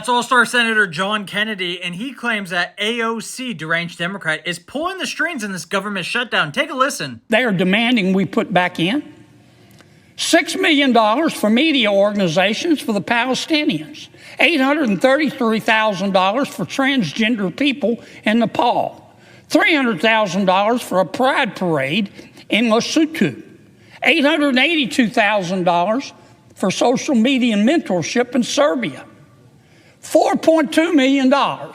That's All-Star Senator John Kennedy, and he claims that AOC, deranged Democrat, is pulling the strings in this government shutdown. Take a listen. They are demanding we put back in $6 million for media organizations for the Palestinians, $833,000 for transgender people in Nepal, $300,000 for a pride parade in Lesotho, $882,000 for social media and mentorship in Serbia, $4.2 million.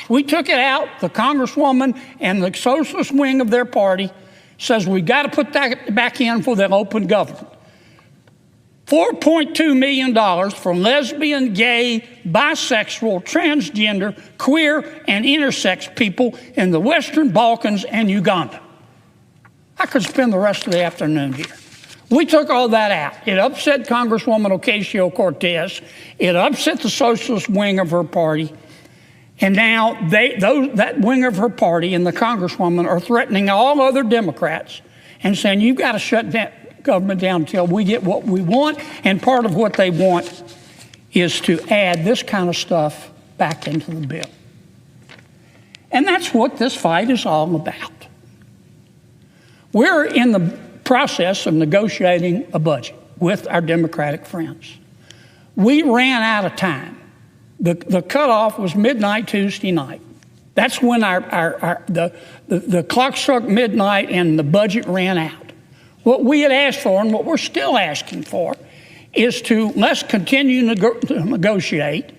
We took it out. The Congresswoman and the socialist wing of their party says we got to put that back in for the open government. $4.2 million for lesbian, gay, bisexual, transgender, queer, and intersex people in the Western Balkans and Uganda. I could spend the rest of the afternoon here. We took all that out. It upset Congresswoman Ocasio-Cortez. It upset the socialist wing of her party. And now that wing of her party and the Congresswoman are threatening all other Democrats and saying, you've got to shut that government down until we get what we want. And part of what they want is to add this kind of stuff back into the bill. And that's what this fight is all about. We're in the process of negotiating a budget with our Democratic friends. We ran out of time. The cutoff was midnight Tuesday night. That's when the clock struck midnight and the budget ran out. What we had asked for and what we're still asking for is let's continue to negotiate,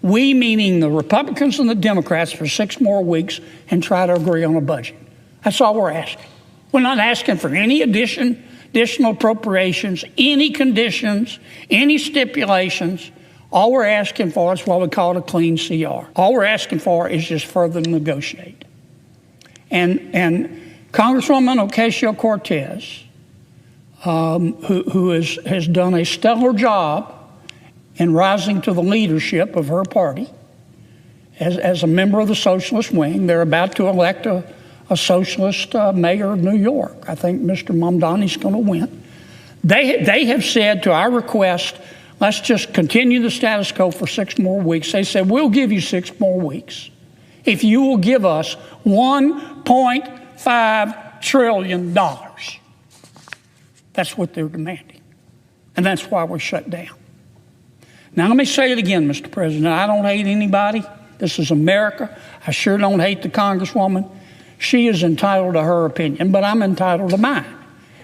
we meaning the Republicans and the Democrats, for 6 more weeks and try to agree on a budget. That's all we're asking. We're not asking for any additional appropriations, any conditions, any stipulations. All we're asking for is what we call a clean CR. All we're asking for is just further negotiate. And Congresswoman Ocasio-Cortez, who has done a stellar job in rising to the leadership of her party as a member of the socialist wing. They're about to elect a socialist mayor of New York. I think Mr. Mamdani's going to win. They have said to our request, let's just continue the status quo for 6 more weeks. They said, we'll give you 6 more weeks if you will give us $1.5 trillion. That's what they're demanding. And that's why we're shut down. Now, let me say it again, Mr. President. I don't hate anybody. This is America. I sure don't hate the Congresswoman. She is entitled to her opinion, but I'm entitled to mine.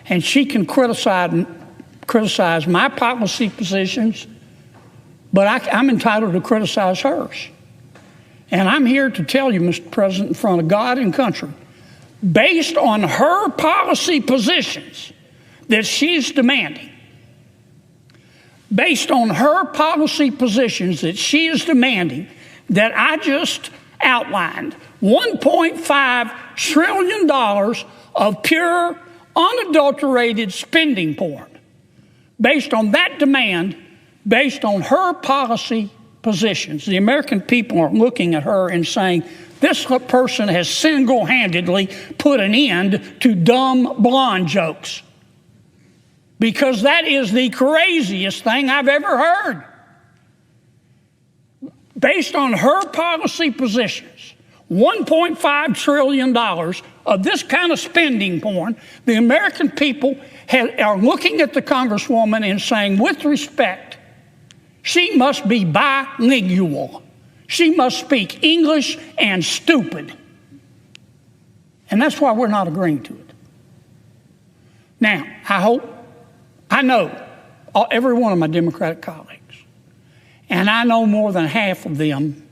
And she can criticize my policy positions, but I'm entitled to criticize hers. And I'm here to tell you, Mr. President, in front of God and country, based on her policy positions that she's demanding, based on her policy positions that she is demanding, that I just outlined, $1.5 trillion of pure, unadulterated spending porn. Based on that demand, based on her policy positions, the American people are looking at her and saying, this person has single-handedly put an end to dumb blonde jokes. Because that is the craziest thing I've ever heard. Based on her policy positions, $1.5 trillion of this kind of spending porn, the American people are looking at the Congresswoman and saying, with respect, she must be bilingual. She must speak English and stupid. And that's why we're not agreeing to it. Now, I know every one of my Democratic colleagues, and I know more than half of them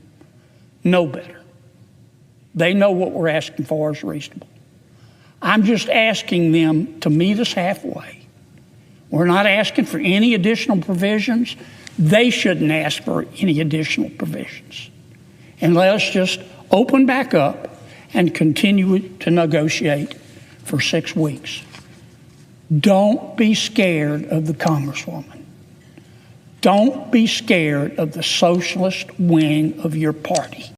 know better. They know what we're asking for is reasonable. I'm just asking them to meet us halfway. We're not asking for any additional provisions. They shouldn't ask for any additional provisions. And let us just open back up and continue to negotiate for 6 weeks. Don't be scared of the Congresswoman. Don't be scared of the socialist wing of your party.